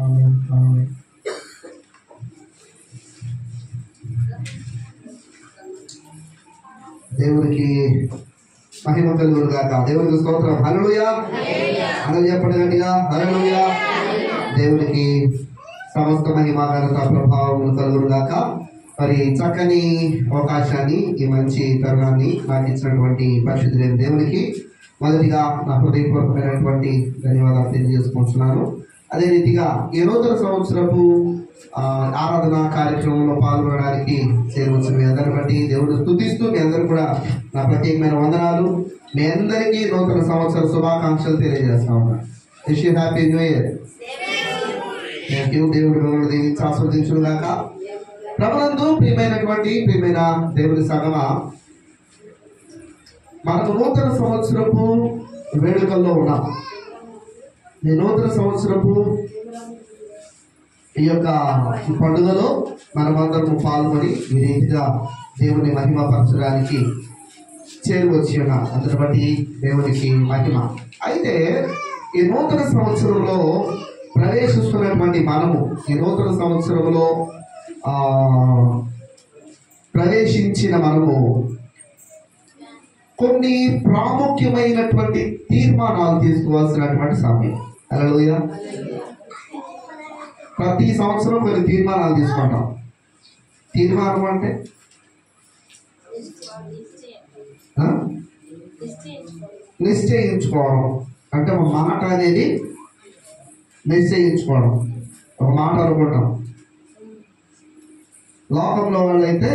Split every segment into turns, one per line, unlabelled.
ఆమేన్, ఆమేన్. దేవునికి మహిమ కలుగును గాక. దేవునికి స్తోత్రం. హల్లెలూయా. అందరూ చెప్పండి గట్టిగా, హల్లెలూయా. దేవునికి సమస్త మహిమ ఘనత ప్రభావం కలుగును గాక. మరి చక్కని అవకాశాన్ని, ఈ మంచి తరుణాన్ని నాకు ఇచ్చినటువంటి పరిశుద్ధులైన దేవునికి మొదటిగా నా హృదయపూర్వకమైనటువంటి ధన్యవాదాలు తెలియజేసుకుంటున్నాను. అదే రీతిగా ఈ నూతన సంవత్సరపు ఆరాధన కార్యక్రమంలో పాల్గొనడానికి చేరవచ్చిన మీ అందరిని బట్టి దేవుడు స్తుతిస్తూ, మీ అందరూ కూడా నా ప్రత్యేకమైన వందనాలు. మీ అందరికీ నూతన సంవత్సర శుభాకాంక్షలు తెలియజేస్తా ఉన్నాను. Wish you happy new year. Thank you. దేవుడు మిమ్మల్ని దీవించి ఆస్వాదించును గాక. ప్రభునందు ప్రియమైన దేవుని సంగమ, మనకు నూతన సంవత్సరపు వేడుకల్లో ఉన్నాం. ఈ నూతన సంవత్సరపు ఈ యొక్క పండుగలో మనమందరము పాల్గొని ఈ రీతిగా దేవుని మహిమపరచడానికి చేరువచ్చి ఉన్నాం. అందుని బట్టి దేవునికి మహిమ. అయితే ఈ నూతన సంవత్సరంలో ప్రవేశిస్తున్నటువంటి మనము, ఈ నూతన సంవత్సరంలో ప్రవేశించిన మనము కొన్ని ప్రాముఖ్యమైనటువంటి తీర్మానాలు తీసుకోవాల్సినటువంటి సమయం. హల్లెలూయా. ప్రతి సంవత్సరం కొన్ని తీర్మానాలు తీసుకుంటాం. తీర్మానం అంటే నిశ్చయించుకోవడం, అంటే ఒక మాట అనేది నిశ్చయించుకోవడం, ఒక మాట అనుకుంటాం. లోకంలో వాళ్ళైతే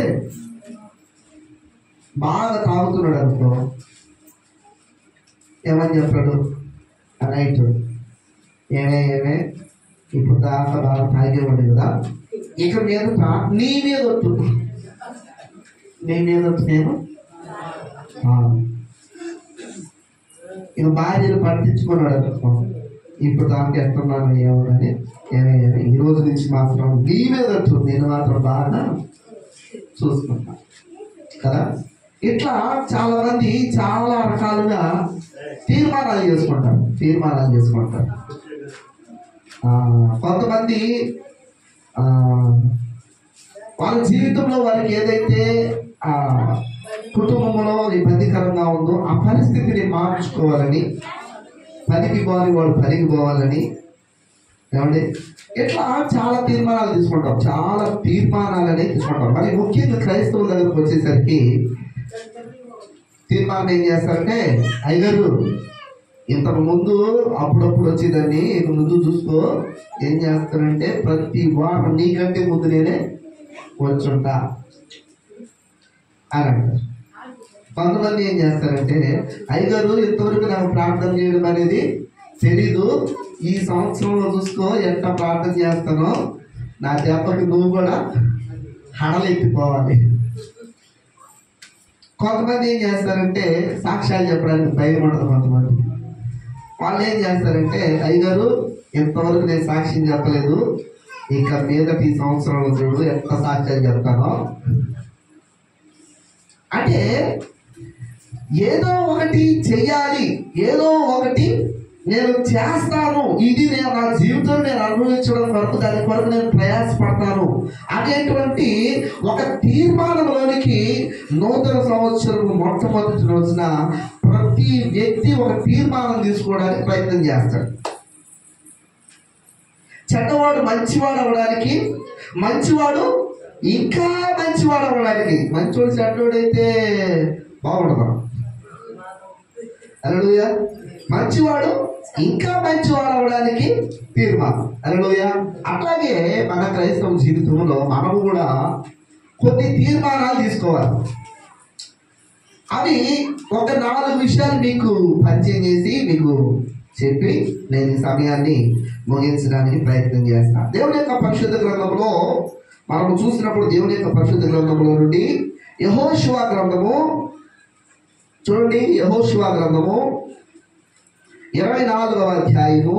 బాగా తాగుతున్నాడు అనుకో, ఏమని చెప్తాడు ఆ నైట్, ఏమే ఇప్పుడు దాకా బాగా తాగేవాడు కదా, ఇక మీద నీ మీద వద్దు, నేను ఇక భార్యను పట్టించుకున్నాడు అనుకో, ఇప్పుడు దాకా ఎట్టున్నాను ఏమోనని, ఏమే ఈ రోజు నుంచి మాత్రం నీ మీద వద్దు, నేను మాత్రం బాగా చూసుకుంటా కదా. ఇట్లా చాలా మంది చాలా రకాలుగా తీర్మానాలు చేసుకుంటారు. కొంతమంది వాళ్ళ జీవితంలో వారికి ఏదైతే కుటుంబంలో ఇబ్బందికరంగా ఉందో ఆ పరిస్థితిని మార్చుకోవాలని, పనికి పోని వాడు పనికి పోవాలని, ఏమండి ఇట్లా చాలా తీర్మానాలు తీసుకుంటాం. చాలా తీర్మానాలు అనేది తీసుకుంటాం. మరి ముఖ్యంగా క్రైస్తవుల దగ్గరకు వచ్చేసరికి తీర్మానం ఏం చేస్తారంటే, అయ్యగారు ఇంతకు ముందు అప్పుడప్పుడు వచ్చేదాన్ని, ఇక ముందు చూసుకో, ఏం చేస్తారంటే ప్రతి వారం నీకంటే ముందు నేనే వచ్చుంటా అని అంటారు. కొంతమంది ఏం చేస్తారంటే, అయ్యగారు ఇంతవరకు నాకు ప్రార్థన చేయడం అనేది తెలీదు, ఈ సంవత్సరంలో చూసుకో ఎంత ప్రార్థన చేస్తానో, నా దెబ్బకి నువ్వు కూడా హడలెత్తిపోవాలి. కొంతమంది ఏం చేస్తారంటే, సాక్ష్యాలు చెప్పడానికి భయం ఉండదు. కొంతమంది వాళ్ళు ఏం చేస్తారంటే, అయ్యగారు ఇంతవరకు నేను సాక్ష్యం చెప్పలేదు, ఇక మీదటి ఈ సంవత్సరంలో చూడు ఎంత సాక్ష్యాలు చెప్తానో. అంటే ఏదో ఒకటి చెయ్యాలి, ఏదో ఒకటి నేను చేస్తాను, ఇది నేను నా జీవితం నేను అనుభవించడం వరకు, దాని కొరకు నేను ప్రయాసపడతాను అనేటువంటి ఒక తీర్మానంలోనికి నూతన సంవత్సరం మొట్టమొదటి రోజున ప్రతి వ్యక్తి ఒక తీర్మానం తీసుకోవడానికి ప్రయత్నం చేస్తాడు. చెడ్డవాడు మంచివాడు అవ్వడానికి, మంచివాడు ఇంకా మంచివాడు అవ్వడానికి. మంచివాడు చెడ్డవాడైతే బాగుండదు. హల్లెలూయా. మంచివాడు ఇంకా మంచివాడు అవ్వడానికి తీర్మానం. హల్లెలూయా. అట్లాగే మన క్రైస్తవ జీవితంలో మనము కూడా కొన్ని తీర్మానాలు తీసుకోవాలి. అవి ఒక 4 విషయాలు మీకు పరిచయం చేసి మీకు చెప్పి నేను ఈ సమయాన్ని ముగించడానికి ప్రయత్నం చేస్తాను. దేవుని యొక్క పరిశుద్ధ గ్రంథంలో మనము చూసినప్పుడు, దేవుని యొక్క పరిశుద్ధ గ్రంథంలో నుండి యెహోషువ గ్రంథము చూడండి. యెహోషువ గ్రంథము 24వ అధ్యాయము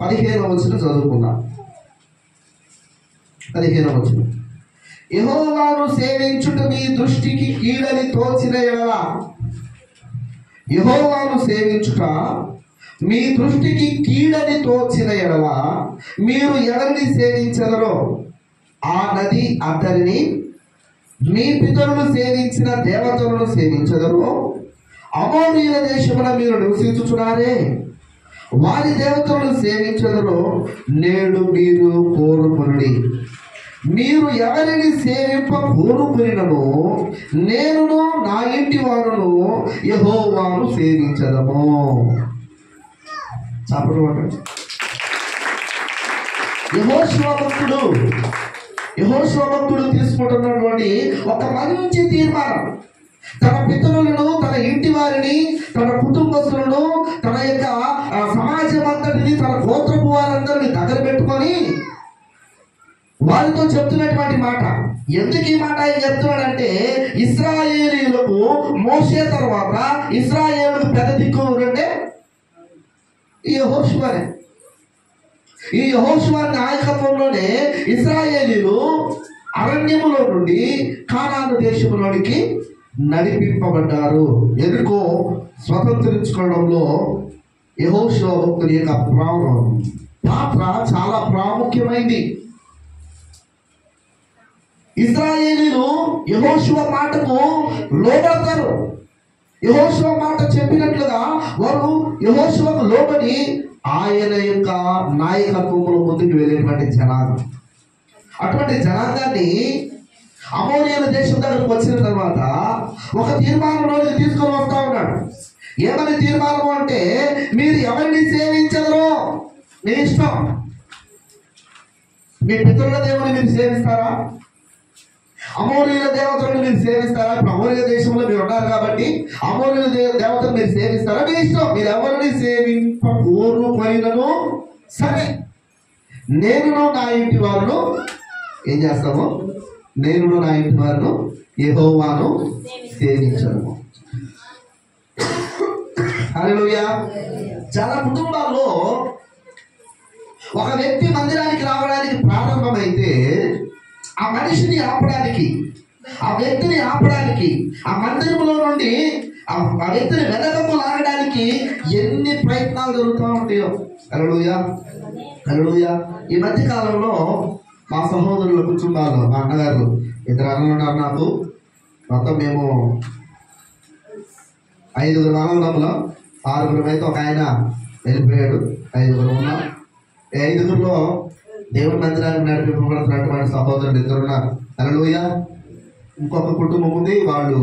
15వ వచనం చదువుకుందాం. 15వ వచనం. యెహోవాను సేవించుట మీ దృష్టికి కీడని తోచిన ఎడల యెహోవాను సేవించుట మీ దృష్టికి కీడని తోచిన ఎడల మీరు ఎవరిని సేవించెదరో ఆ నది అద్దరిని, మీ పితరులు సేవించిన దేవతలను సేవించెదరో అమోరీయుల దేశమున మీరు నివసించుచున్నారే, వారి దేవతలను సేవించెదరో నేడు మీరు కోరుకొనుడి. మీరు ఎవరిని సేవింప కోరుకొనినను నేనును నా ఇంటి వారును యెహోవాను సేవించెదము. చప్పట్లు కొట్టండి. యెహోషువ భక్తుడు తీసుకుంటున్నటువంటి ఒక మంచి తీర్మానం, తన పితరులను, తన ఇంటి వారిని, తన కుటుంబస్తులను, తన యొక్క సమాజం అంతటిని, తన గోత్రపు వారందరిని దగ్గర పెట్టుకొని వారితో చెప్తున్నటువంటి మాట. ఎందుకు ఈ మాట ఆయన చెప్తున్నాడంటే, ఇశ్రాయేలీయులకు మోషే తర్వాత ఇశ్రాయేలుకు పెద్ద దిక్కు అంటే ఈ యెహోషువనే. ఈ యెహోషువ నాయకత్వంలోనే ఇశ్రాయేలీయులు అరణ్యములో నుండి కానాను దేశంలోనికి నడిపింపబడ్డారు. ఎందుకో స్వతంత్రించుకోవడంలో యెహోషువ భక్తుని యొక్క పాత్ర చాలా ప్రాముఖ్యమైంది. ఇశ్రాయేలీయులు యెహోషువ మాటకు లోబడతారు. యెహోషువ మాట చెప్పినట్లుగా వారు యెహోషువకు లోబడి ఆయన యొక్క నాయకత్వంలో ముందుకు వెళ్ళేటువంటి జనాంగం. అటువంటి జనాంగాన్ని అమోరీయుల దేశం దగ్గరకు వచ్చిన తర్వాత ఒక తీర్మానంలోకి తీసుకొని వస్తా ఉన్నాడు. ఏమని తీర్మానం అంటే, మీరు ఎవరిని సేవించదరో మీ ఇష్టం. మీ పితరుల దేవుని మీరు సేవిస్తారా? అమోరీయుల దేవతలను మీరు సేవిస్తారా? ఇప్పుడు అమోరీయ దేశంలో మీరు ఉన్నారు కాబట్టి అమోరీయుల దేవతలు మీరు సేవిస్తారా? మీ ఇష్టం. మీరు ఎవరిని సేవింప కోరుకొనినను సరే, నేనును నా ఇంటి వారును ఏం చేస్తాము? నేనును నా ఇంటి వారును యెహోవాను సేవించము. హల్లెలూయా. చాలా కుటుంబాల్లో ఒక వ్యక్తి మందిరానికి రావడానికి ప్రారంభమైతే ఆ మనిషిని ఆపడానికి, ఆ వ్యక్తిని ఆపడానికి, ఆ మందిరంలో నుండి ఆ వ్యక్తిని వెనకకు లాగడానికి ఎన్ని ప్రయత్నాలు జరుగుతూ ఉంటాయో. హల్లెలూయా, హల్లెలూయా. ఈ మధ్య కాలంలో మా సహోదరుల కుటుంబాల్లో, మా అన్నగారు ఇద్దరు అన్నలు ఉన్నారు నాకు. మొత్తం మేము 5 అన్నదమ్ములం. 6 అయితే ఒక ఆయన వెళ్ళిపోయాడు. 5 ఉన్నాం. 5లో దేవుని మందిరానికి నడిపింపబడుతున్నటువంటి సహోదరులు 2 ఉన్నారు. హల్లెలూయా. ఇంకొక కుటుంబం ఉంది, వాళ్ళు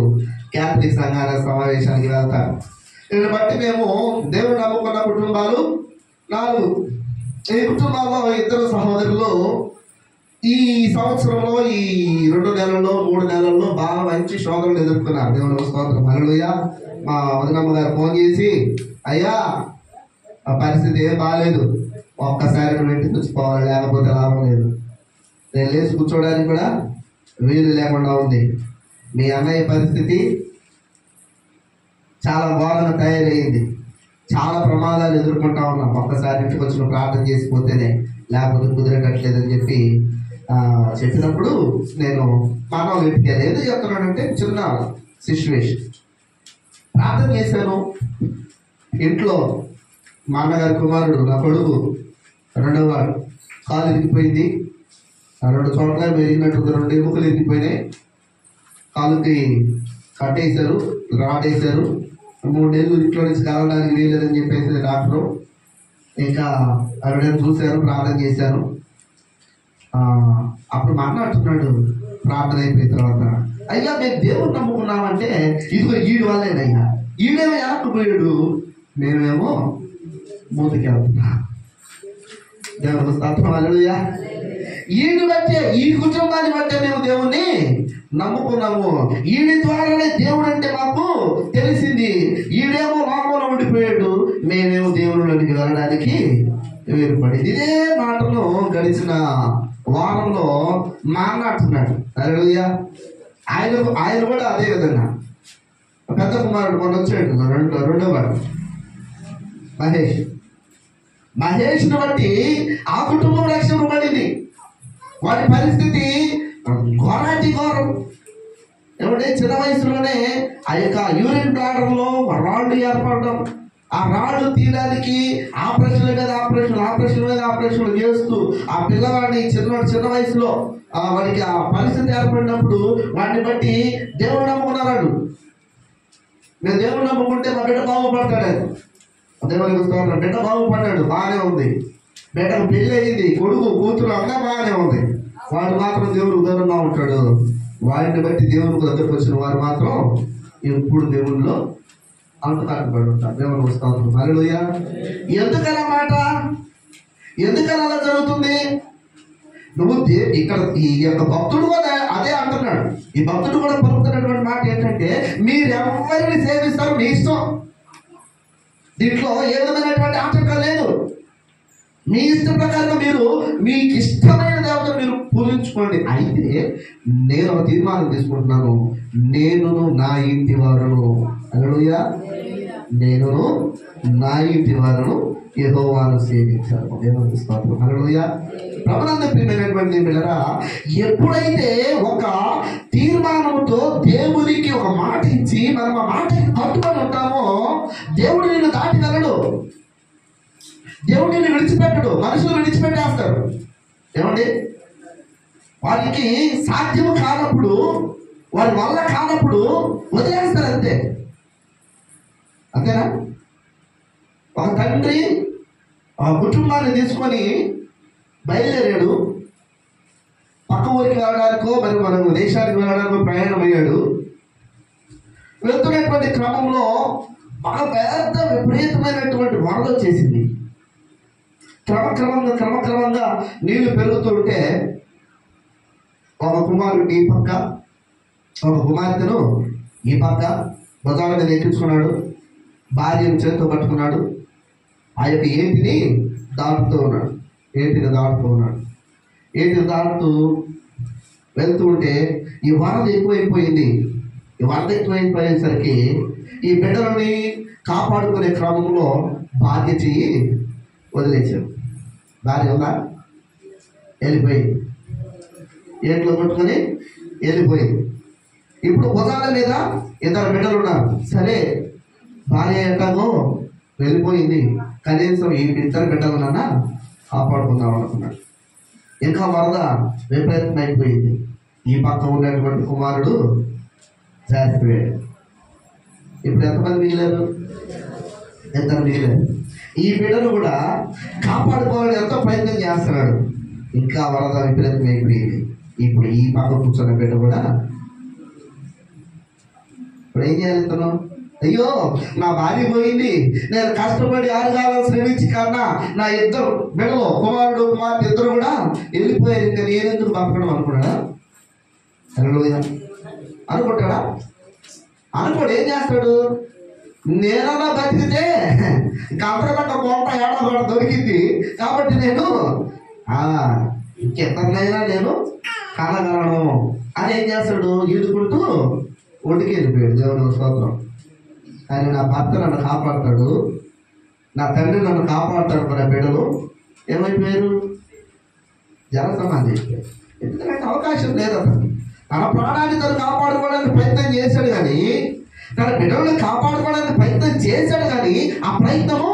క్యాథలిక్ సంఘాల సమావేశానికి వెళ్తారు. దీన్ని బట్టి మేము దేవుని నమ్ముకున్న కుటుంబాలు 4. ఈ కుటుంబాల్లో 2 సహోదరులు ఈ సంవత్సరంలో ఈ 2 నెలల్లో 3 నెలల్లో బాగా మంచి శోధనలు ఎదుర్కొన్నారు. దేవుని స్తోత్రం. హల్లెలూయా. మా వదినమ్మ గారు ఫోన్ చేసి, అయ్యా ఆ పరిస్థితి ఏం బాగాలేదు, ఒక్కసారి నువ్వు ఇంటికి తెచ్చుకోవాలి, లేకపోతే లాభం లేదు. నేను లేచి కూర్చోడానికి కూడా వీలు లేకుండా ఉంది. మీ అన్నయ్య పరిస్థితి చాలా ఘోరంగా తయారయ్యింది. చాలా ప్రమాదాలు ఎదుర్కొంటా ఉన్నాం. ఒక్కసారి ఇంటికి వచ్చి నువ్వు ప్రార్థన చేసిపోతేనే, లేకపోతే కుదిరేటట్లేదని చెప్పినప్పుడు నేను మా అన్న ఇంటికి వెళ్ళి ఎందుకు చెప్తున్నానంటే చిన్న సిచ్యువేషన్ ప్రార్థన చేశాను. ఇంట్లో మా అన్నగారి కుమారుడు, నా కొడుకు 2వ వాడు కాలు ఇరిగిపోయింది. 2 చోట్ల పెరిగినట్టు 2 ఎముకలు ఇరిగిపోయినాయి. కాలుకి కట్టేశారు, రాడేశారు. 3 నెలలు ఇంట్లో నుంచి కలవడానికి వీల్లేదని చెప్పేసి డాక్టరు. ఇంకా ఎవరైనా చూశారు, ప్రార్థన చేశాను. అప్పుడు మా అన్న అంటున్నాడు ప్రార్థన అయిపోయిన తర్వాత, అయ్యా మేము దేవుడు నమ్ముకున్నామంటే ఇదిగో ఈడు వల్లేనయ్యా, ఈడేమో వెనక్కుపోయాడు, మేమేమో ముందుకెళ్తున్నా. దేవుడు స్తోత్రం. హల్లెలూయా. ఈడు బట్టే, ఈ కుటుంబాన్ని బట్టే మేము దేవుణ్ణి నమ్ముకున్నాము. ఈడి ద్వారానే దేవుడు అంటే మాకు తెలిసింది. ఈడేమో లోకంలో ఉండిపోయాడు, మేమేమో దేవుళ్ళకి వెళ్ళడానికి వేరుపడింది. ఇదే మాటను గడిచిన వారంలో మాట్లాడుతున్నాడు. హల్లెలూయా. ఆయన కూడా అదే విధంగా పెద్ద కుమారుడు మొన్న వచ్చాడు, 2వ వాడు మహేష్ను బట్టి ఆ కుటుంబం రక్షింపబడింది. వాడి పరిస్థితి ఘోరాతి ఘోరం. ఏమంటే చిన్న వయసులోనే ఆ యొక్క యూరిన్ బ్లాడర్ లో రాళ్ళు ఏర్పడడం, ఆ రాళ్ళు తీయడానికి ఆపరేషన్ల మీద ఆపరేషన్లు చేస్తూ ఆ పిల్లవాడిని చిన్న వయసులో వాడికి ఆ పరిస్థితి ఏర్పడినప్పుడు వాడిని బట్టి దేవుడు నమ్ముకున్నాడు. నేను దేవుడు నమ్ముకుంటే మా బిడ్డ బాగుపడతాడు. దేవునికి స్తోత్రం. బిడ్డ బాగుపడ్డాడు, బాగానే ఉంది. బిడ్డకు పెళ్ళి అయింది, కొడుకు కూతురు అంతా బాగానే ఉంది. వాడు మాత్రం దేవుడికి దూరంగా ఉంటాడు. వాడిని బట్టి దేవునికి దగ్గరకు వచ్చిన వారు మాత్రం ఎప్పుడు దేవుళ్ళలో అంతకాటపడి ఉంటారు. దేవునికి స్తోత్రం. హల్లెలూయా. ఎందుకలా మాట, ఎందుకలా అలా జరుగుతుంది? నువ్వు ఇక్కడ ఈ యొక్క భక్తుడు కూడా అదే అంటున్నాడు. ఈ భక్తుడు కూడా పలుకుతున్నటువంటి మాట ఏంటంటే, మీరెవరిని సేవిస్తారో మీ ఇష్టం, దీంట్లో ఏ విధమైనటువంటి ఆటంకం లేదు. మీ ఇష్టం ప్రకారంగా మీరు మీకు ఇష్టమైన దేవతను మీరు పూజించుకోండి. అయితే నేను ఒక తీర్మానం తీసుకుంటున్నాను, నేనును నా ఇంటి వారును, హల్లెలూయా, నేనును నా ఇంటి వారును యెహోవాను సేవించాను. దేవునికి స్తోత్రం. హల్లెలూయా. ప్రభునందు ప్రియమైనటువంటి బిడ్డలారా, ఎప్పుడైతే ఒక తీర్మానంతో దేవునికి ఒక మాట ఇచ్చి మనం ఆ మాటకి కట్టుబడి ఉంటామో, దేవుడు నిన్ను దాటి వెళ్ళడు, దేవుడు నిన్ను విడిచిపెట్టడు. మనుషులు విడిచిపెట్టేస్తారు. ఏమండి, వారికి సాధ్యము కానప్పుడు, వారి వల్ల కానప్పుడు వదిలేస్తారు, అంతే. అంతేనా? ఒక తండ్రి ఆ కుటుంబాన్ని తీసుకొని బయలుదేరాడు, పక్క ఊరికి వెళ్ళడానికో మరి మనం దేశానికి వెళ్ళడానికో ప్రయాణం అయ్యాడు. వెళ్తున్నటువంటి క్రమంలో బాగా పెద్ద విపరీతమైనటువంటి వరద వచ్చేసింది. క్రమక్రమంగా నీళ్లు పెరుగుతుంటే ఒక కుమారుడు ఈ పక్క, ఒక కుమార్తెను ఈ పక్క భుజాల మీద ఎక్కించుకున్నాడు, భార్యను చేతితో పట్టుకున్నాడు. ఆ యొక్క ఏటిని దాటుతూ ఉన్నాడు. ఏటిని దాటుతూ వెళ్తూ ఉంటే ఈ వరద ఎక్కువైపోయింది. ఈ వరద ఎక్కువైపోయేసరికి ఈ బిడ్డలని కాపాడుకునే క్రమంలో భార్య చెయ్యి వదిలేశాడు. భార్య ఉందా? వెళ్ళిపోయింది. ఏట్లో పట్టుకొని వెళ్ళిపోయింది. ఇప్పుడు భుజాల మీద ఇద్దరు బిడ్డలు ఉన్నారు. సరే, భార్య ఎట్లాగో వెళ్ళిపోయింది, కనీసం ఈ ఇద్దరు బిడ్డలన్నా కాపాడుకుందాం అనుకున్నాడు. ఇంకా వరద విపరీతం అయిపోయింది. ఈ పక్క ఉన్నటువంటి కుమారుడు జారిపోయాడు. ఇప్పుడు ఎంతమంది మిగిలారు? ఇద్దరు మిగిలారు. ఈ బిడ్డను కూడా కాపాడుకోవాలని ఎంతో ప్రయత్నం చేస్తున్నాడు. ఇంకా వరద విపరీతం అయిపోయింది. ఇప్పుడు ఈ పక్క కూర్చున్న బిడ్డ కూడా ఇప్పుడు ఏం చేయాలి? ఇతను, అయ్యో నా భార్య పోయింది, నేను కష్టపడి 6 కాలం శ్రమించి కన్నా నా ఇద్దరు బిడ్డలు, కుమారుడు కుమార్తె ఇద్దరు కూడా వెళ్ళిపోయారు, ఇంకా నేనెందుకు బతకడం అనుకున్నాడా? అనుకుంటాడా? అనుకోడు. ఏం చేస్తాడు? నేనన్నా బతికితే కంపరపట్ట కోట ఏడబడ దొరికింది కాబట్టి నేను ఇంకెంతనైనా నేను కనగలను అని ఏం చేస్తాడు? ఈదుకుంటూ ఒడికి వెళ్ళిపోయాడు. దేవుని స్తోత్రం. కానీ నా భర్త నన్ను కాపాడతాడు, నా తండ్రి నన్ను కాపాడతాడు. మన బిడ్డలు ఏమైపోయారు? జలసమాధి అయిపోయారు. ఎందుకంటే అవకాశం లేదు అతను. తన ప్రాణాన్ని తను కాపాడుకోవడానికి ప్రయత్నం చేశాడు, కానీ తన బిడ్డలను కాపాడుకోవడానికి ప్రయత్నం చేశాడు, కానీ ఆ ప్రయత్నము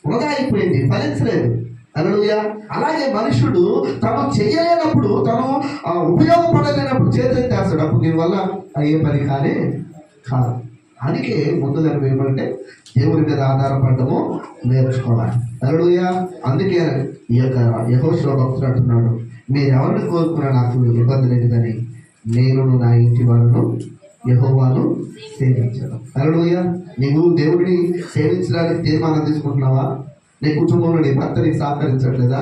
వృధా అయిపోయింది, ఫలించలేదు. హల్లెలూయా. అలాగే మనుషుడు తను చేయలేనప్పుడు, తను ఉపయోగపడలేనప్పుడు చేస్తాడు. అప్పుడు దీనివల్ల అయ్యే పని కాదు. అందుకే ముందు దాన్ని ఏమంటే దేవుని మీద ఆధారపడము నేర్చుకోవాలి. హల్లెలూయా. అందుకే ఈ యొక్క యెహోషువ భక్తుడు అంటున్నాడు, మీరు ఎవరిని కోరుకున్నా నాకు ఇబ్బంది లేదు, కానీ నేను నా ఇంటి వారును యెహోవాను సేవించడం. హల్లెలూయా. నీవు దేవుడిని సేవించడానికి తీర్మానం తీసుకుంటున్నావా? నీ కుటుంబంలో నీ భర్త నీకు సహకరించట్లేదా?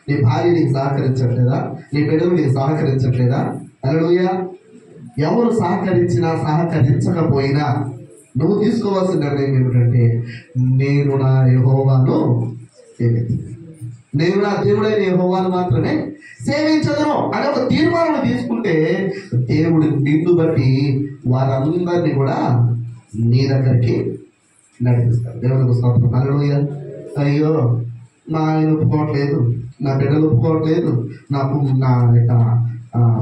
నీ భార్య నీకు సహకరించట్లేదా? నీ బిడ్డలు నీకు సహకరించట్లేదా? హల్లెలూయా. ఎవరు సహకరించినా సహకరించకపోయినా నువ్వు తీసుకోవాల్సిన నిర్ణయం ఏమిటంటే, నేను నా యెహోవాను సేవించను, నేను నా దేవుడైన యెహోవాను మాత్రమే సేవించదను అనే ఒక తీర్మానం తీసుకుంటే దేవుడు నిన్ను బట్టి వారందరినీ కూడా నీ దగ్గరికి నడిపిస్తాడు. దేవునికి స్తోత్రం. హల్లెలూయా. అయ్యో నా ఆయన ఒప్పుకోవట్లేదు, నా బిడ్డలు ఒప్పుకోవట్లేదు, నా యొక్క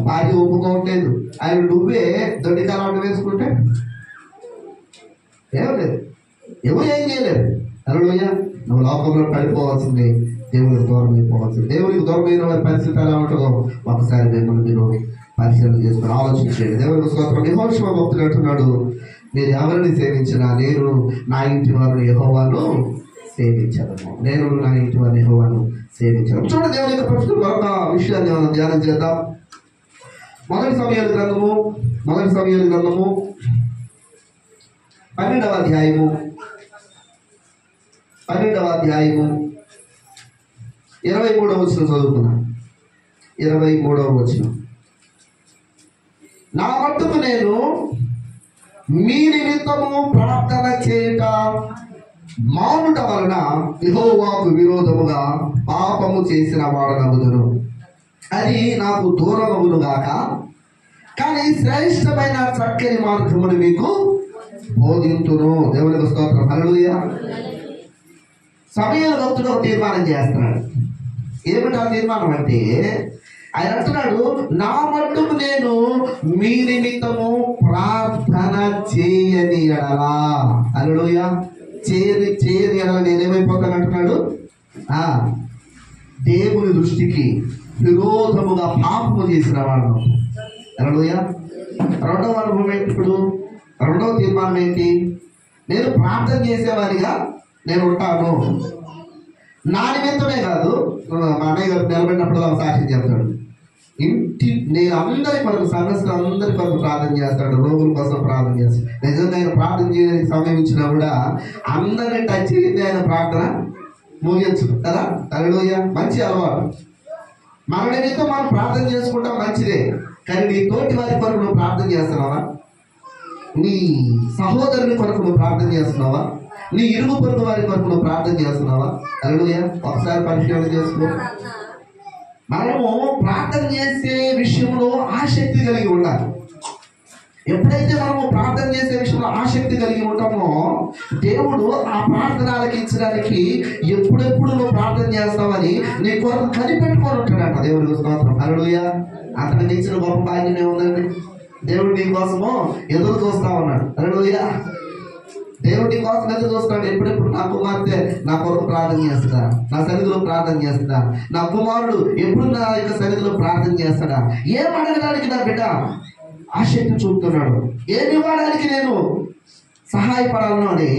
భార్య ఒప్పుకోవట్లేదు, ఆయన నువ్వే దొడ్డికాలం వేసుకుంటే ఏం లేదు, ఎవరు ఏం చేయలేదు. హల్లెలూయా. నువ్వు లోకంలో పడిపోవాల్సిందే, దేవునికి దూరం అయిపోవాల్సింది. దేవునికి దూరమైన వారి పరిస్థితి ఎలా ఉంటుందో ఒకసారి మిమ్మల్ని మీరు పరిశీలన చేసుకుని ఆలోచించండి. దేవునికి స్తోత్రం. యెహోషువ భక్తుడు అంటున్నాడు, మీరు ఎవరిని సేవించినా నేను నా ఇంటి వారిని యెహోవాను సేవించను, నేను నా ఇంటి వారిని యెహోవాను సేవించను. చూడండి, దేవుని యొక్క ప్రశ్న మరొక విషయాన్ని మనం ధ్యానం చేద్దాం. మొదటి సమయాల గ్రంథము 12వ అధ్యాయము 23వ వచనం చదువుకున్నాం. 23వ వచనం, నా మట్టుకు నేను మీ నిమిత్తము ప్రార్థన చేయుట మానుట వలన యెహోవాకు విరోధముగా పాపము చేసిన వాడనగుదును, అది నాకు దూరమగును గాక, కానీ శ్రేష్టమైన చక్కని మార్గమును మీకు బోధింతును. దేవునికి స్తోత్రం. హల్లెలూయా. సమయాల భక్తుడు ఒక తీర్మానం చేస్తున్నాడు. ఏమిటి ఆ తీర్మానం అంటే, ఆయన అంటున్నాడు, నా మట్టుకు నేను మీ నిమిత్తము ప్రార్థన చేయని ఎడలా, హల్లెలూయా, చేయని ఎడల నేనేమైపోతాను అంటున్నాడు, దేవుని దృష్టికి విరోధముగా పాపము చేసిన వాడు. హల్లెలూయా. రెండవ అనుభవం ఏంటి? ఇప్పుడు రెండవ తీర్మానం ఏంటి? నేను ప్రార్థన చేసేవారిగా నేను ఉంటాను. నా నిమిత్తమే కాదు, మా అన్నయ్య గారు నిలబడినప్పుడు సాక్ష్యం చెప్తాడు, నేను అందరి కొరకు, సమస్యలు అందరి కొరకు ప్రార్థన చేస్తాడు, రోగుల కోసం ప్రార్థన చేస్తాడు. నిజంగా ఆయన ప్రార్థన చేయడానికి సమయం ఇచ్చినా కూడా అందరినీ టచ్ చేయండి, ఆయన ప్రార్థన ముగించు కదా. హల్లెలూయా. మంచి అలవాటు. మన నిమిత్తం మనం ప్రార్థన చేసుకుంటాం, మంచిదే. కానీ నీ తోటి వారి కొరకు నువ్వు ప్రార్థన చేస్తున్నావా? నీ సహోదరుని కొరకు నువ్వు ప్రార్థన చేస్తున్నావా? నీ ఇరుగు పొరుగు వారి కొరకు నువ్వు ప్రార్థన చేస్తున్నావా? హల్లెలూయా. ఒకసారి పరిశీలన చేసుకో. మనము ప్రార్థన చేసే విషయంలో ఆసక్తి కలిగి ఉండాలి. ఎప్పుడైతే మనము ప్రార్థన చేసే విషయంలో ఆసక్తి కలిగి ఉంటామో, దేవుడు ఆ ప్రార్థన ఆలకించడానికి ఎప్పుడెప్పుడు నువ్వు ప్రార్థన చేస్తావని నీ కొరకు కనిపెట్టుకొని ఉంటాడంట. దేవుడికి స్తోత్రం. హల్లెలూయా. అతనికి ఇచ్చిన గొప్ప భాగ్యం ఏముందండి? దేవుడు నీ కోసము ఎదురు చూస్తా ఉన్నాడు. హల్లెలూయా. దేవుడు నీ కోసం ఎదురు చూస్తాడు. ఎప్పుడెప్పుడు నా కుమార్తె నా కొరకు ప్రార్థన చేస్తుందా, నా సన్నిధిలో ప్రార్థన చేస్తుందా, నా కుమారుడు ఎప్పుడు నా యొక్క సన్నిధిలో ప్రార్థన చేస్తాడా, ఏం అడగడానికి నా బిడ్డ ఆసక్తి చూపుతున్నాడు, ఏమి ఇవ్వడానికి నేను సహాయపడాలను అని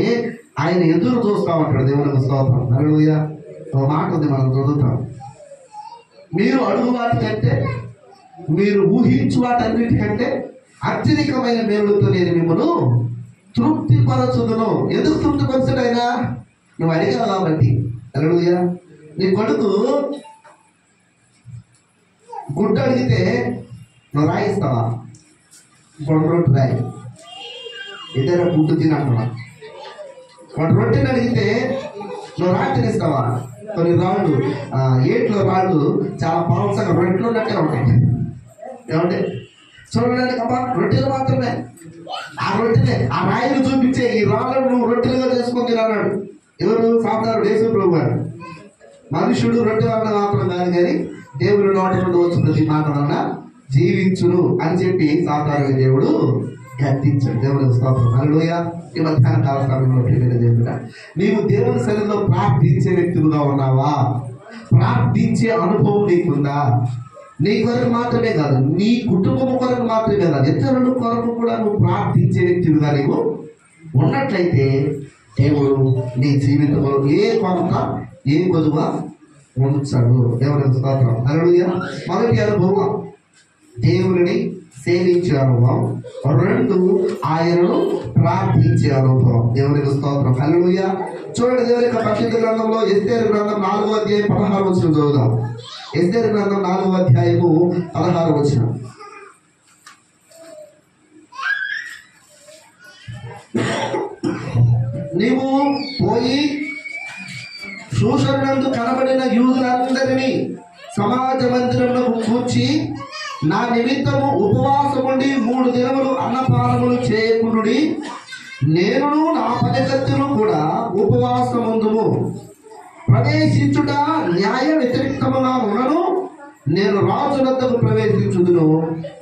ఆయన ఎదురు చూస్తా ఉంటాడు. దేవునికి స్తోత్రం. హల్లెలూయా. ఒక మాట ఉంది, మనం చదువుతాం, మీరు అడుగు వాటికంటే, మీరు ఊహించు వాటన్నిటికంటే అత్యధికమైన మేలుతో నేను మిమ్మల్ని తృప్తిపరచుదును. ఎందుకు తృప్తిపరచుడైనా? నువ్వు అడిగావు కాబట్టి. హల్లెలూయా. నీ కొడుకు గుడ్డు అడిగితే నువ్వు రాయిస్తావా? రొట్టె రాయి, ఇద్దరు గుడ్డు తినంటున్నా. వాడు రొట్టెని అడిగితే నువ్వు రాటినిస్తావా? కొన్ని రాళ్ళు, ఏట్లో రాళ్ళు చాలా పలసగా రొట్టెలు ఉన్నట్టే ఉంటాయి. ఏమంటే చూడడానికి అబ్బా రొట్టెలు మాత్రమే, ఆ రొట్టెలే, ఆ రాయిని చూపించే ఈ రాళ్ళను నువ్వు రొట్టెలుగా చేసుకొని తినన్నాడు. ఎవరు? సాతానుడు, యేసు ప్రభువు గారు. మనుషుడు రొట్టె వలన మాత్రం కాదు, కానీ దేవుని నోటి నుండి వచ్చిన ప్రతి మాట వలన జీవించును అని చెప్పి సాతానుడు దేవుడు గద్దించాడు. దేవునికి స్తోత్రం. హల్లెలూయా. ఈ మధ్యాహ్న కాల సమయంలో దేవుడా, నీవు దేవుని సన్నిధిలో ప్రార్థించే వ్యక్తులుగా ఉన్నావా? ప్రార్థించే అనుభవం నీకుందా? నీ కొరకు మాత్రమే కాదు, నీ కుటుంబం కొరకు మాత్రమే కాదు, ఇతరుల కొరకు కూడా నువ్వు ప్రార్థించే వ్యక్తులుగా నీవు ఉన్నట్లయితే దేవుడు నీ జీవితంలో ఏ కొరత, ఏ కొదువ ఉంచాడు. దేవునికి స్తోత్రం. హల్లెలూయా. మొదటి అనుభవం దేవుని సేవించే అనుభవం, రెండు ఆయనను ప్రార్థించే అనుభవం. దేవునికి స్తోత్రం. హల్లెలూయా. చూడండి, దేవుని యొక్క పరిశుద్ధ గ్రంథంలో ఎస్తేరు గ్రంథం 4వ అధ్యాయం 16వ వచనం చదువుదాం. ఎస్తేరు గ్రంథం 4వ అధ్యాయము 16వ వచనం. నీవు పోయి శూషణందు కనబడిన యూదులందరినీ సమాజ మందిరంలో కూర్చి నా నిమిత్తము ఉపవాసముండి 3 దినములు అన్నపానములు చేయకునుడి, నేనును నా పనికత్తులు కూడా ఉపవాసముందుము. ప్రవేశించుట న్యాయ వ్యతిరేక్తముగా ఉన్నను నేను రాజు వద్దకు ప్రవేశించుదును,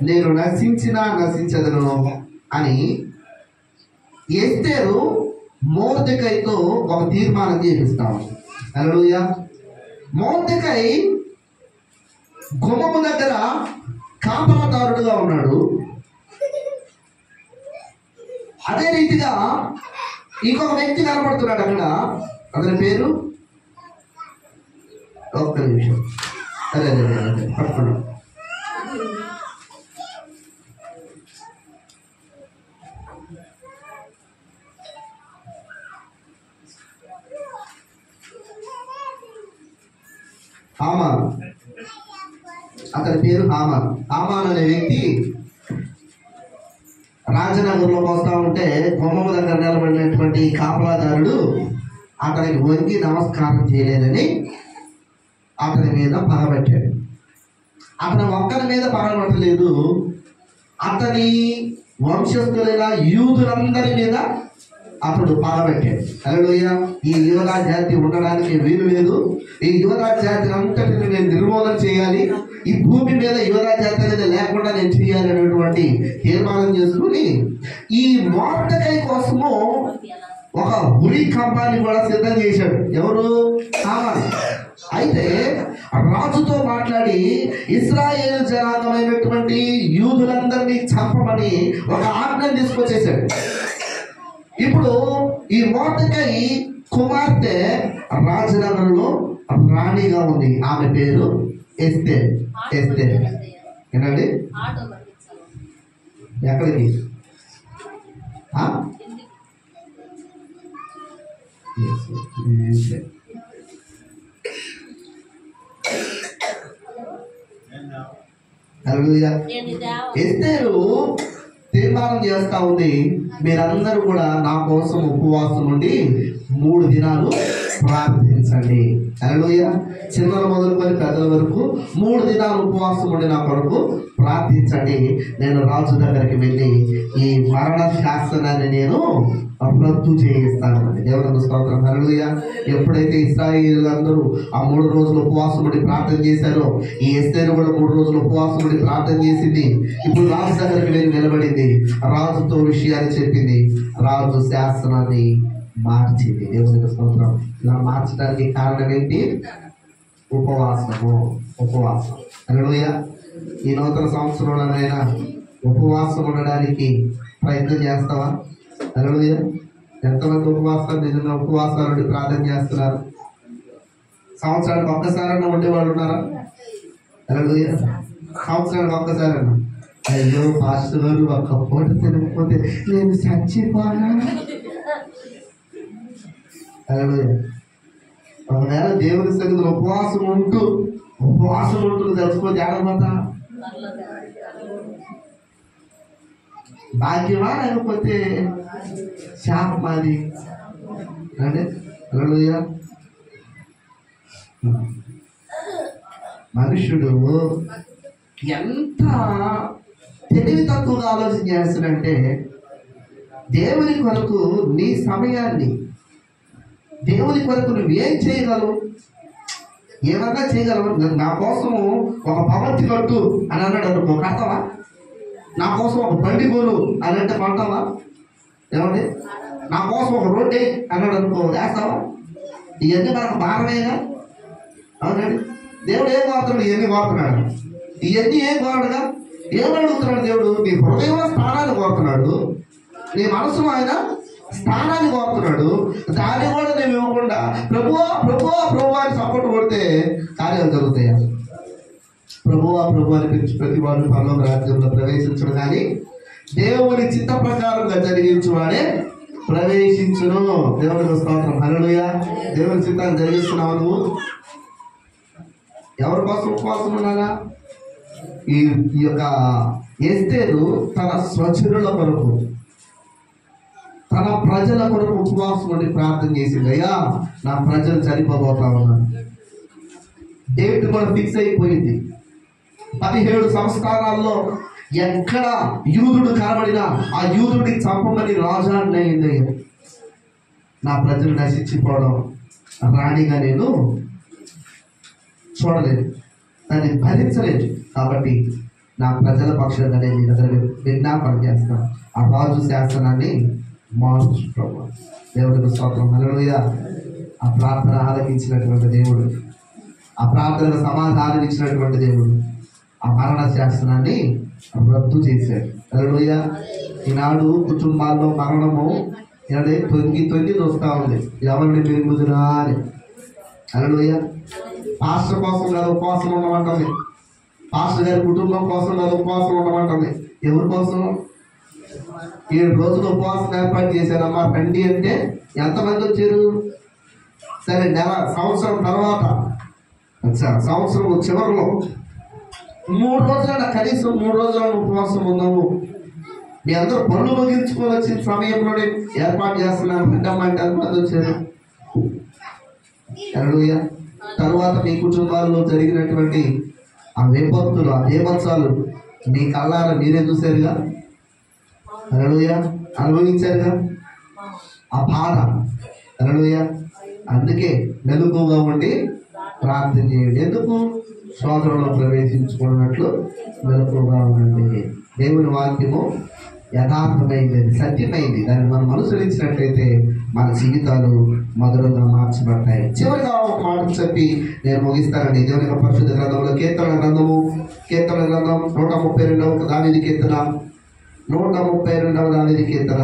నేను నశించదను అని ఎస్తేరు మొర్దెకైతో ఒక తీర్మానం చేపిస్తాము. హల్లెలూయా. మొర్దెకై గుమ్మము దగ్గర కాపలాదారుడుగా ఉన్నాడు. అదే రీతిగా ఇంకొక వ్యక్తి కనపడుతున్నాడు అక్కడ. అతని పేరు, ఒక్క నిమిషం, అదే పట్టుకున్నాడు. హామాన్, అతని పేరు హామాన్. హామాన్ అనే వ్యక్తి రాజనగర్లోకి వస్తూ ఉంటే గుమ్మము దగ్గర నిలబడినటువంటి కాపలాదారుడు అతనికి వంగి నమస్కారం చేయలేదని అతని మీద పగబట్టాడు. అతని ఒక్కరి మీద పగబట్టలేదు, అతని వంశస్థులైన యూదులందరి మీద అతడు పగబట్టాడు. హల్లెలూయా. ఈ యూదా జాతి ఉండడానికి వీలు లేదు, ఈ యూదా జాతిని అంతటిని నేను నిర్మూలన చేయాలి, ఈ భూమి మీద యూదా జాతి అనేది లేకుండా నేను చేయాలి అనేటువంటి తీర్మానం చేసుకుని ఈ మొర్దెకై కోసము ఒక ఉరి కంపాన్ని కూడా సిద్ధం చేశాడు. ఎవరు? హామాను. అయితే రాజుతో మాట్లాడి ఇశ్రాయేలు జనాంగమైనటువంటి యూదులందరినీ చంపమని ఒక ఆజ్ఞను తీసుకొచ్చేసాడు. ఇప్పుడు ఈ మొర్దెకై కుమార్తె రాజనగరంలో రాణిగా ఉంది. ఆమె పేరు ఎస్తేర్. ఎస్తేర్ ఏంటండి? ఎక్కడికి? ఎస్తేరు తీర్మానం చేస్తా ఉంది, మీరందరూ కూడా నా కోసం ఉపవాసం ఉండి 3 దినాలు ప్రార్థించండి. హల్లెలూయా. చిన్నల మొదలుకొని పెద్దల వరకు 3 దినాలు ఉపవాసం ఉండి నా కొరకు ప్రార్థించండి. నేను రాజు దగ్గరికి వెళ్ళి ఈ మరణ శాసనాన్ని నేను రద్దు చేయిస్తాను. దేవునికి స్తోత్రం. హల్లెలూయా. ఎప్పుడైతే ఇశ్రాయేలీయులందరూ ఆ 3 రోజులు ఉపవాసం ఉండి ప్రార్థన చేశారో, ఈ ఎస్తేరు కూడా 3 రోజులు ఉపవాసం ఉండి ప్రార్థన చేసింది. ఇప్పుడు రాజు దగ్గరికి వెళ్ళి నిలబడింది, రాజుతో విషయాన్ని చెప్పింది. రాజు శాసనాన్ని మార్చింది. దేవునికి స్తోత్రం. ఇలా మార్చడానికి కారణం ఏంటి? ఉపవాసము. ఉపవాసం. హల్లెలూయా. ఈ నూతన సంవత్సరంలోనైనా ఉపవాసం ఉండడానికి ప్రయత్నం చేస్తావా? హల్లెలూయా. ఎంతమంది ఉపవాసాలు నిజంగా ఉపవాసాలు ప్రార్థన చేస్తున్నారు? సంవత్సరానికి ఒక్కసారైనా ఉండేవాళ్ళు ఉన్నారా? హల్లెలూయా. సంవత్సరానికి ఒక్కసారైనా అయ్యో పాస్టర్ గారు ఒక్క పూట తినకపోతే నేను చచ్చిపోనా? హల్లెలూయా. ఒకవేళ దేవుని సన్నిధిలో ఉపవాసం ఉంటూ చచ్చిపోతే ఏడపోతా? భాగ్యమా లేకపోతే శాపమాది? అంటే హల్లెలూయా. మనుషుడు ఎంత తెలివి తక్కువగా ఆలోచన చేస్తాడంటే, దేవుని కొరకు నీ సమయాన్ని, దేవుని కొరకు నువ్వేం చేయగలవు, ఏమన్నా చేయగలవు. నా కోసము ఒక భవంతి కట్టు అని అన్నాడు అనుకో, కడతావా? నా కోసం ఒక బండి కొను అని అంటే కొంటావా? ఏమండి? నా కోసం ఒక రోడ్డు అన్నాడు అనుకో, వేస్తావా? ఇవన్నీ మనకు భారమేగా. అవునండి. దేవుడు ఏం కోరుతున్నాడు? ఇవన్నీ కోరుతున్నాడు. ఇవన్నీ ఏం కోరడుగా? ఏమని అడుగుతున్నాడు దేవుడు? నీ హృదయంలో స్థానాన్ని కోరుతున్నాడు, నీ మనసులో ఆయన స్థానాన్ని కోరుతున్నాడు. దాన్ని కూడా నేను ఇవ్వకుండా ప్రభువా ప్రభువా ప్రభువా అని సపోర్ట్ కొడితే కార్యాలు జరుగుతాయా? ప్రభువా ప్రభు అని పిలిచి ప్రతి వాడు పరలోక రాజ్యంలో ప్రవేశించడు, కానీ దేవుని చిత్త ప్రకారంగా జరిగించువాడే ప్రవేశించును. దేవునికి స్తోత్రం. హల్లెలూయా. దేవుని చిత్తాన్ని జరిగిస్తున్నావు నువ్వు. ఎవరి కోసం ఉపవాసం ఉన్నారా? ఈ యొక్క ఎస్తేరు తన స్వజనుల కొరకు, తన ప్రజల కొరకు ఉపవాసం ఉండి ప్రార్థన చేసింది. అయ్యా నా ప్రజలు చనిపోబోతా ఉన్నారు. డేట్ కూడా ఫిక్స్ అయిపోయింది. 17 సంస్కారాల్లో ఎక్కడ యూదుడు కనబడినా ఆ యూదుడిని చంపమని రాజాజ్ఞ అయింది. నా ప్రజలు నశించిపోవడం రాణిగా నేను చూడలేదు. దాన్ని భరించలేదు. కాబట్టి నా ప్రజల పక్షంగా నేను మీ దగ్గర విజ్ఞాపన చేస్తాను, ఆ రాజు శాసనాన్ని మార్చు ప్రభు. దేవుడికి స్తోత్రం. హల్లెలూయా. ఆ ప్రార్థన ఆలకించినటువంటి దేవుడు, ఆ ప్రార్థనకు సమాధానం ఇచ్చినటువంటి దేవుడు ఆ మరణ శాసనాన్ని రద్దు చేశాడు. హల్లెలూయా. ఈనాడు కుటుంబాల్లో మరణము తొంగి తొంగి చూస్తూ ఉంది, ఎవరిని పెరుగుదురా అని. హల్లెలూయా. పాస్టర్ కోసం కదా ఉపవాసం ఉండమంటుంది, పాస్టర్ గారి కుటుంబం కోసం కదా ఉపవాసం ఉండమంటుంది. ఎవరి కోసం? 7 రోజులు ఉపవాసం ఏర్పాటు చేశారమ్మా రండి అంటే ఎంతమంది వచ్చారు? సరే, నెల సంవత్సరం తర్వాత సంవత్సరం చివరిలో 3 రోజుల కనీసం 3 రోజుల ఉపవాసం ఉన్నాము. మీ అందరూ పనులు ముగించుకొని వచ్చిన సమయంలోనే ఏర్పాటు చేస్తున్నాను అంటే ఎంతమంది వచ్చారు? హల్లెలూయా. తరువాత మీ కుటుంబాల్లో జరిగినటువంటి ఆ విపత్తులు, ఆ బీభత్సాలు మీ కళ్ళారా మీరే చూశారుగా. హల్లెలూయా. అనుభవించారుగా ఆ బాధ. హల్లెలూయా. అందుకే మెలకువగా ఉండి ప్రార్థన చేయండి. ఎందుకు? శోధనలో ప్రవేశించుకున్నట్లు మెలకువగా ఉండండి. దేవుని వాక్యము యథార్థమైంది, సత్యమైంది. దాన్ని మనం అనుసరించినట్లయితే మన జీవితాలు మధురంగా మార్చబడతాయి. చివరిగా ఒక మాట చెప్పి నేను ముగిస్తానండి. దేవుని యొక్క పరిశుద్ధ గ్రంథంలో కీర్తన గ్రంథం 132వ దావీదు కీర్తన 132వ దావీదు కీర్తన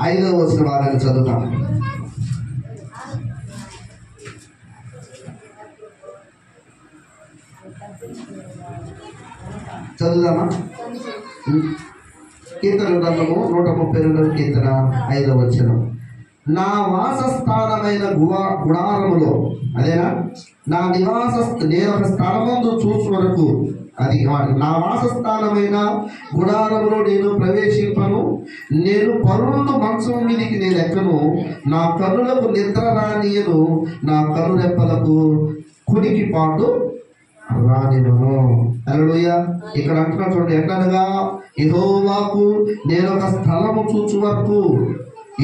5వ వచన భాగాన్ని చదువుతాం. చదువుదామా? కీర్తన గ్రంథము 132వ కీర్తన 5వ వచనం. నా వాసస్థానమైన గుడారములో, అదేనా, నా నివాస నేను ఒక స్థలమందు చూసు వరకు, అది నా వాసస్థానమైన గుడారములో నేను ప్రవేశింపను. నేను పరులు మంచం మీదికి నేను ఎక్కను. నా కన్నులకు నిద్ర రానియను. నా కనురెప్పలకు కునికి పాటు రానివ్వను. హల్లెలూయా. ఇక్కడ అంటున్నా చూడండి, ఎట్లనగా యెహోవాకు నేను ఒక స్థలము చూచు వరకు,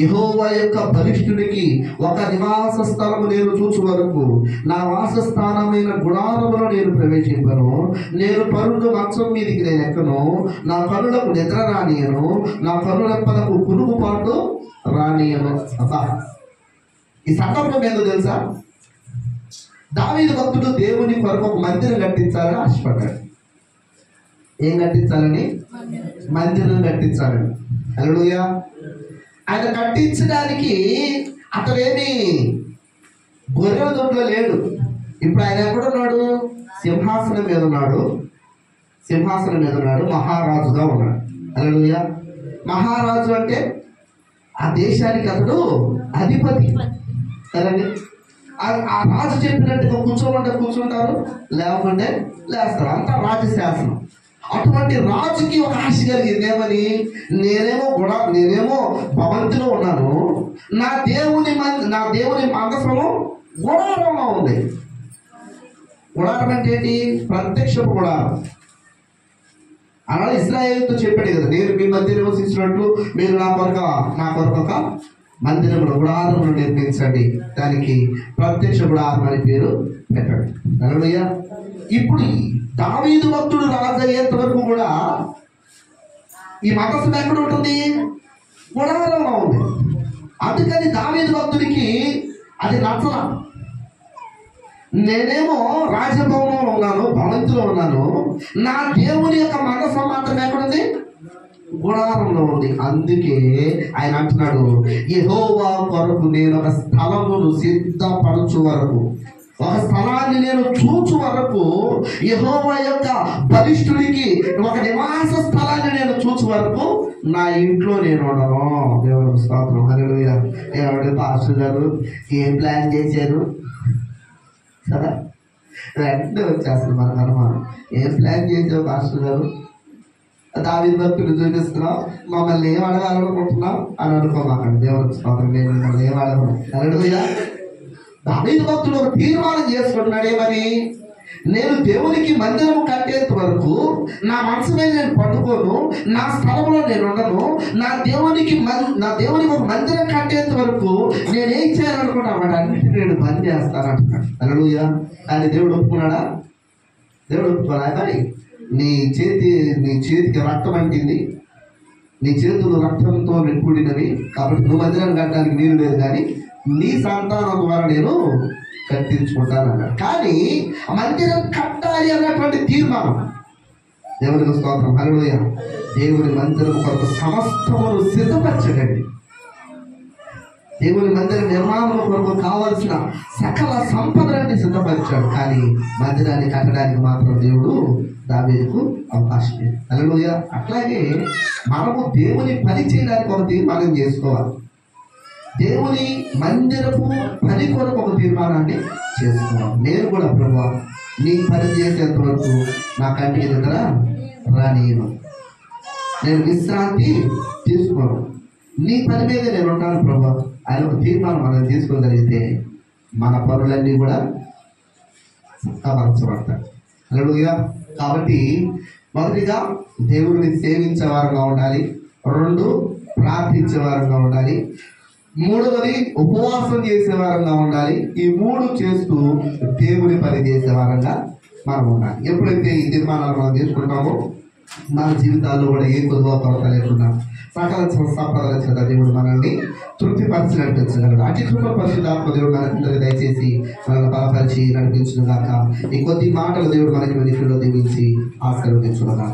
యెహోవా యొక్క బలిష్ఠునికి ఒక నివాస స్థలము నేను చూచు వరకు, నా వాసస్థానమైన గుడారములో నేను ప్రవేశింపను. నేను పరులు మంచం మీదికి నేను ఎక్కను. నా కన్నులకు నిద్ర రానియను. నా కన్నులెప్పలకు కునుగుపాటు రానియను. అబ్బా, ఈ సందర్భం ఏందో తెలుసా? దావీదు భక్తుడు దేవుని కొరకు ఒక మందిరం కట్టించాలని ఆశపడ్డాడు. ఏం కట్టించాలని? మందిరం కట్టించాలని. హల్లెలూయా. ఆయన కట్టించడానికి అతనేమి గొర్రెల దొడ్లో లేడు. ఇప్పుడు ఆయన ఎక్కడున్నాడు? సింహాసనం మీద ఉన్నాడు. సింహాసనం మీద ఉన్నాడు, మహారాజుగా ఉన్నాడు. హల్లెలూయా. మహారాజు అంటే ఆ దేశానికి అతడు అధిపతి కదండి. ఆ రాజు చెప్పినట్టుగా కూర్చోమంటే కూర్చుంటారు, లేకుంటే లేస్తారు. అంతా రాజశాసనం. అటువంటి రాజుకి ఒక ఆశ కలిగింది. ఏమని? నేనేమో భవంతిలో ఉన్నాను, నా దేవుని మందసము గుడారంలో ఉంది. గుడారం అంటే ఏంటి? ప్రత్యక్షపు గుడారం. అలా ఇశ్రాయేలుతో చెప్పాడు కదా, నేను మీ మధ్య నివసించినట్లు మీరు నా కొరకు ఒక మందిరంలో గుడారమును నిర్మించండి, దానికి ప్రత్యక్ష గుడారం అని పేరు పెట్టాడు. హల్లెలూయా. ఇప్పుడు దావీదు భక్తుడు రాజు అయ్యేంత వరకు కూడా ఈ మందసం ఎక్కడ ఉంటుంది? గుడారంలో ఉంది. అందుకని దావీదు భక్తుడికి అది నచ్చల. నేనేమో రాజభవనంలో ఉన్నాను, భవంతిలో ఉన్నాను, నా దేవుని యొక్క మందసం మాత్రం ఎక్కడుంది? గుడారంలో ఉంది. అందుకే ఆయన అంటున్నాడు, యెహోవా కొరకు నేను ఒక స్థలమును సిద్ధపరచు వరకు, ఒక స్థలాన్ని నేను చూచు వరకు, యెహోవా యొక్క బలిష్ఠుడికి ఒక నివాస స్థలాన్ని నేను చూచు వరకు నా ఇంట్లో నేను ఉండను. దేవుని స్తోత్రం. హల్లెలూయా. ఏమంటే పాస్టర్ గారు ఏం ప్లాన్ చేశారు కదా? వెంటనే వచ్చేస్తుంది మనకు అనుమానం. ఏం ప్లాన్ చేసావు పాస్టర్ గారు? దావీదు భక్తులు చూపిస్తున్నాం, మమ్మల్ని ఏం అడగాలనుకుంటున్నాం అని అనుకోమాకండి. దేవుని స్తోత్రం. నేను మిమ్మల్ని ఏం అడగను. హల్లెలూయా. దావీదు భక్తుడు ఒక తీర్మానం చేసుకుంటున్నాడు. ఏమని? నేను దేవునికి మందిరము కట్టేంత వరకు నా మనసు మీద నేను పట్టుకోను, నా స్థలంలో నేను ఉండను. నా దేవునికి ఒక మందిరం కట్టేంత వరకు నేనేం చేయాలనుకుంటా వాటి అన్నింటినీ నేను బంద్ చేస్తానంటున్నాడు. హల్లెలూయా. కానీ దేవుడు ఒప్పుకున్నాడా? దేవుడు ఒప్పుకోడా? కానీ నీ చేతికి రక్తం అంటింది, నీ చేతులు రక్తంతో నింపుడినవి, కాబట్టి నువ్వు మందిరాన్ని కట్టడానికి వీలు లేదు, కానీ నీ సంతానం ద్వారా నేను కట్టించుకుంటానన్నాడు. కానీ మందిరం కట్టాలి అన్నటువంటి తీర్మానం, దేవునికి స్తోత్రం, హల్లెలూయా. దేవుని మందిరం కొరకు సమస్తమును సిద్ధపరచకండి. దేవుని మందిర నిర్మాణం కొరకు కావలసిన సకల సంపదలన్నీ సిద్ధపరిచాడు. కానీ మందిరాన్ని కట్టడానికి మాత్రం దేవుడు దావీదుకు అవకాశం లేదు. హల్లెలూయా. అట్లాగే మనము దేవుని పని చేయడానికి ఒక తీర్మానం చేసుకోవాలి. దేవుని మందిరపు పని కొరకు ఒక తీర్మానాన్ని చేసుకోవాలి. నేను కూడా ప్రభువా నీ పని చేసేంత వరకు నా కంటికి దగ్గర రానియను, నేను విశ్రాంతి తీసుకోను, నీ పని మీద నేను ఉంటాను ప్రభువా ఆయన ఒక తీర్మానం మనం తీసుకోగలిగితే మన పనులన్నీ కూడా సత్తాపరచబడతాయి. హల్లెలూయా. కాబట్టి మొదటిగా దేవుడిని సేవించే వారంగా ఉండాలి, 2 ప్రార్థించే వారంగా ఉండాలి, 3వది ఉపవాసం చేసే వారంగా ఉండాలి. ఈ 3 చేస్తూ దేవుని పని చేసే వారంగా మనం ఉండాలి. ఎప్పుడైతే ఈ తీర్మానాలు మనం తీసుకుంటామో మన జీవితాల్లో కూడా ఏ కొద్దిగా కొరత లేకుండా సకల సంపదల చేత దేవుడు మనల్ని తృప్తిపరిచి నడిపించగలడు. అతి కృప పరిశుద్ధాత్మ దేవుడు మనకి దయచేసి మనల్ని బలపరిచి నడిపించుగాక. ఈ కొద్ది మాటలు దేవుడు మనకి వెనుకలో దీవించి ఆశీర్వదించుగాక.